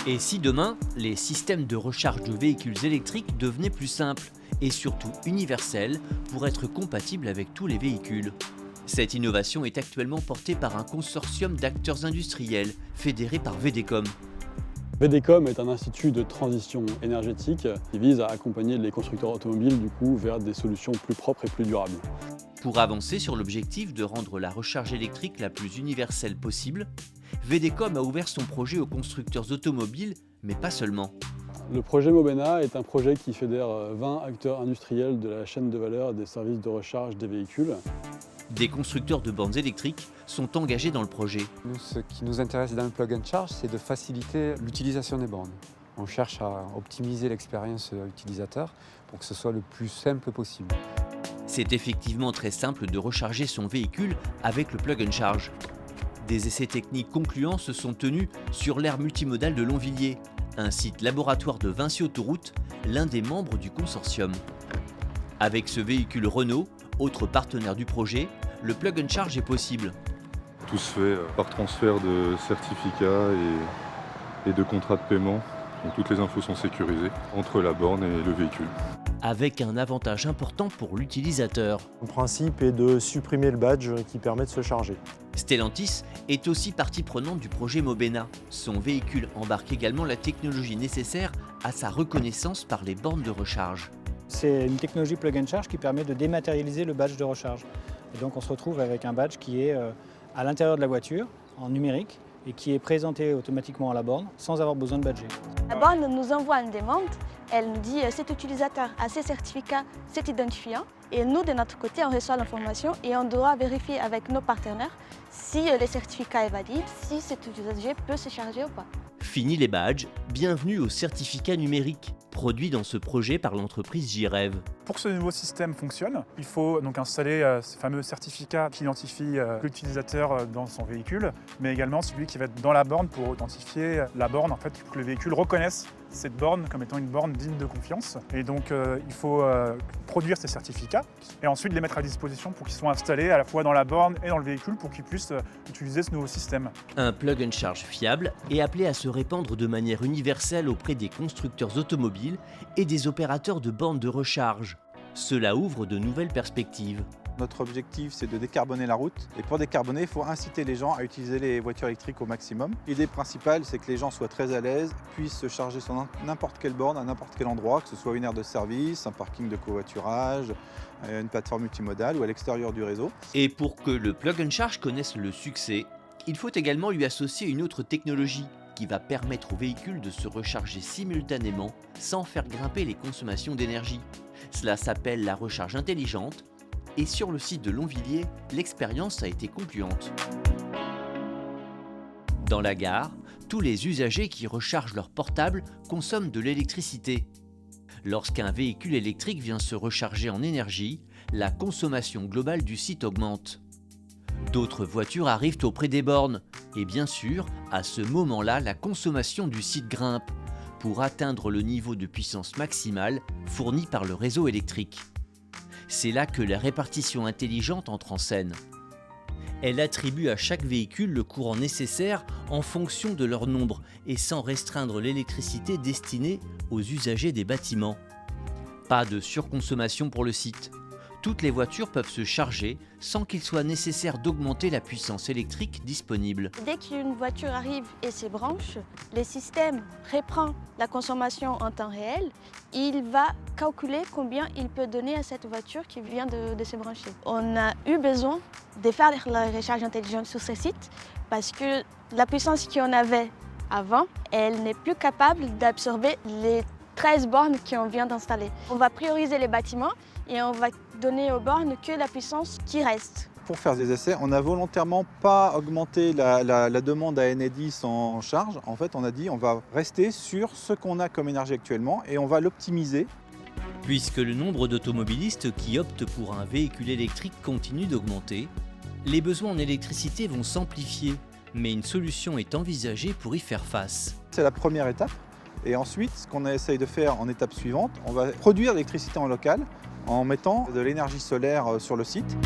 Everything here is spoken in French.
Et si demain, les systèmes de recharge de véhicules électriques devenaient plus simples et surtout universels pour être compatibles avec tous les véhicules? Cette innovation est actuellement portée par un consortium d'acteurs industriels fédéré par VDCOM. VDCOM est un institut de transition énergétique qui vise à accompagner les constructeurs automobiles vers des solutions plus propres et plus durables. Pour avancer sur l'objectif de rendre la recharge électrique la plus universelle possible, VDCOM a ouvert son projet aux constructeurs automobiles, mais pas seulement. Le projet Mobena est un projet qui fédère 20 acteurs industriels de la chaîne de valeur et des services de recharge des véhicules. Des constructeurs de bornes électriques sont engagés dans le projet. Nous, ce qui nous intéresse dans le plug and charge, c'est de faciliter l'utilisation des bornes. On cherche à optimiser l'expérience utilisateur pour que ce soit le plus simple possible. C'est effectivement très simple de recharger son véhicule avec le plug and charge. Des essais techniques concluants se sont tenus sur l'aire multimodale de Longvilliers, un site laboratoire de Vinci Autoroute, l'un des membres du consortium. Avec ce véhicule Renault, autre partenaire du projet, le plug and charge est possible. Tout se fait par transfert de certificats et de contrats de paiement. Donc toutes les infos sont sécurisées entre la borne et le véhicule. Avec un avantage important pour l'utilisateur. Le principe est de supprimer le badge qui permet de se charger. Stellantis est aussi partie prenante du projet Mobena. Son véhicule embarque également la technologie nécessaire à sa reconnaissance par les bornes de recharge. C'est une technologie plug and charge qui permet de dématérialiser le badge de recharge. Et donc on se retrouve avec un badge qui est à l'intérieur de la voiture, en numérique, et qui est présenté automatiquement à la borne sans avoir besoin de badger. La borne nous envoie une demande, elle nous dit cet utilisateur a ces certificats, cet identifiant, et nous de notre côté on reçoit l'information et on doit vérifier avec nos partenaires si le certificat est valide, si cet utilisateur peut se charger ou pas. Fini les badges, bienvenue au certificat numérique, produit dans ce projet par l'entreprise JREV. Pour que ce nouveau système fonctionne, il faut donc installer ce fameux certificat qui identifie l'utilisateur dans son véhicule, mais également celui qui va être dans la borne pour authentifier la borne, en fait, pour que le véhicule reconnaisse cette borne comme étant une borne digne de confiance. Et donc il faut produire ces certificats et ensuite les mettre à disposition pour qu'ils soient installés à la fois dans la borne et dans le véhicule pour qu'ils puissent utiliser ce nouveau système. Un plug and charge fiable est appelé à se répandre de manière universelle auprès des constructeurs automobiles et des opérateurs de bornes de recharge. Cela ouvre de nouvelles perspectives. Notre objectif, c'est de décarboner la route. Et pour décarboner, il faut inciter les gens à utiliser les voitures électriques au maximum. L'idée principale, c'est que les gens soient très à l'aise, puissent se charger sur n'importe quelle borne, à n'importe quel endroit, que ce soit une aire de service, un parking de covoiturage, une plateforme multimodale ou à l'extérieur du réseau. Et pour que le plug and charge connaisse le succès, il faut également lui associer une autre technologie qui va permettre au véhicule de se recharger simultanément sans faire grimper les consommations d'énergie. Cela s'appelle la recharge intelligente. Et sur le site de Longvilliers, l'expérience a été concluante. Dans la gare, tous les usagers qui rechargent leur portable consomment de l'électricité. Lorsqu'un véhicule électrique vient se recharger en énergie, la consommation globale du site augmente. D'autres voitures arrivent auprès des bornes. Et bien sûr, à ce moment-là, la consommation du site grimpe pour atteindre le niveau de puissance maximale fourni par le réseau électrique. C'est là que la répartition intelligente entre en scène. Elle attribue à chaque véhicule le courant nécessaire en fonction de leur nombre et sans restreindre l'électricité destinée aux usagers des bâtiments. Pas de surconsommation pour le site. Toutes les voitures peuvent se charger sans qu'il soit nécessaire d'augmenter la puissance électrique disponible. Dès qu'une voiture arrive et se branche, le système reprend la consommation en temps réel. Il va calculer combien il peut donner à cette voiture qui vient de se brancher. On a eu besoin de faire la recharge intelligente sur ce site parce que la puissance qu'on avait avant, elle n'est plus capable d'absorber les 13 bornes qu'on vient d'installer. On va prioriser les bâtiments et on va donner aux bornes que la puissance qui reste. Pour faire des essais, on n'a volontairement pas augmenté la demande à Enedis en charge. En fait, on a dit on va rester sur ce qu'on a comme énergie actuellement et on va l'optimiser. Puisque le nombre d'automobilistes qui optent pour un véhicule électrique continue d'augmenter, les besoins en électricité vont s'amplifier, mais une solution est envisagée pour y faire face. C'est la première étape. Et ensuite, ce qu'on essaye de faire en étape suivante, on va produire l'électricité en local en mettant de l'énergie solaire sur le site.